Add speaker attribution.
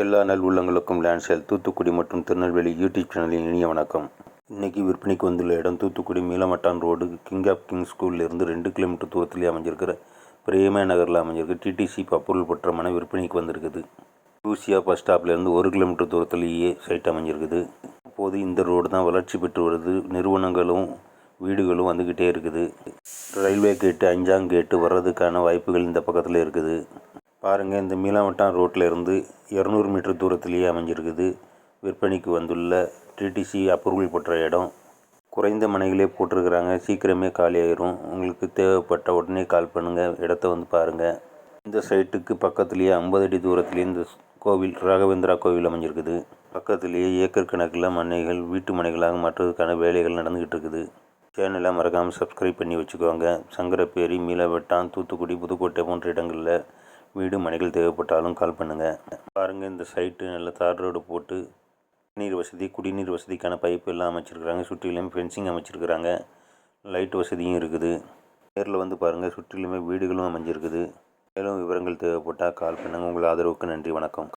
Speaker 1: எல்லா நல் உள்ளங்களுக்கும் லேண்ட் சேல் தூத்துக்குடி மற்றும் திருநெல்வேலி யூடியூப் சேனலின் இனிய வணக்கம். இன்றைக்கி விற்பனைக்கு வந்துள்ள இடம் தூத்துக்குடி மீளமட்டான் ரோடு கிங் ஆஃப் கிங் ஸ்கூல்லேருந்து 2 கிலோமீட்டர் தூரத்திலே அமைஞ்சிருக்கிற பிரேம நகரில் அமைஞ்சிருக்கு டிடிசி அப்ரூவல் பெற்ற மனை விற்பனைக்கு வந்திருக்குது. லூசியா பஸ் ஸ்டாப்லேருந்து 1 கிலோமீட்டர் தூரத்திலேயே சைட் அமைஞ்சிருக்குது. அப்போது இந்த ரோடு தான் வளர்ச்சி பெற்று வருது. நிறுவனங்களும் வீடுகளும் வந்துக்கிட்டே இருக்குது. ரயில்வே கேட்டு 5ஆம் கேட்டு வர்றதுக்கான வாய்ப்புகள் இந்த பக்கத்தில் இருக்குது. பாருங்கள், இந்த மீளமட்டான் ரோட்டில் இருந்து 200 மீட்டர் தூரத்திலேயே அமைஞ்சிருக்குது. விற்பனைக்கு வந்துள்ள டிடிசி அப்ரூவல் பெற்ற இடம். குறைந்த மனைகளே போட்டிருக்கிறாங்க. சீக்கிரமே காலி ஆயிரும். உங்களுக்கு தேவைப்பட்ட உடனே கால் பண்ணுங்கள். இடத்த வந்து பாருங்கள். இந்த சைட்டுக்கு பக்கத்துலேயே 50 அடி தூரத்துலேயே இந்த கோவில் ராகவேந்திரா கோவில் அமைஞ்சிருக்குது. பக்கத்துலேயே ஏக்கர் கணக்கில் மனைகள் வீட்டு மனைகளாக மாற்றுவதற்கான வேலைகள் நடந்துக்கிட்டு இருக்குது. சேனலை மறக்காமல் சப்ஸ்கிரைப் பண்ணி வச்சுக்கோங்க. சங்கரப்பேரி, மீளமட்டான், தூத்துக்குடி, புதுக்கோட்டை போன்ற இடங்களில் வீடு மனைகள் தேவைப்பட்டாலும் கால் பண்ணுங்கள். பாருங்கள், இந்த சைட்டு நல்ல தார் ரோடு போட்டு நீர் வசதி, குடிநீர் வசதிக்கான பைப்பு எல்லாம் அமைச்சிருக்கிறாங்க. சுற்றிலும் ஃபென்சிங் அமைச்சிருக்கிறாங்க. லைட் வசதியும் இருக்குது. நேரில் வந்து பாருங்கள். சுற்றிலுமே வீடுகளும் அமைஞ்சிருக்குது. மேலும் விவரங்கள் தேவைப்பட்டால் கால் பண்ணுங்கள். உங்கள் ஆதரவுக்கு நன்றி. வணக்கம்.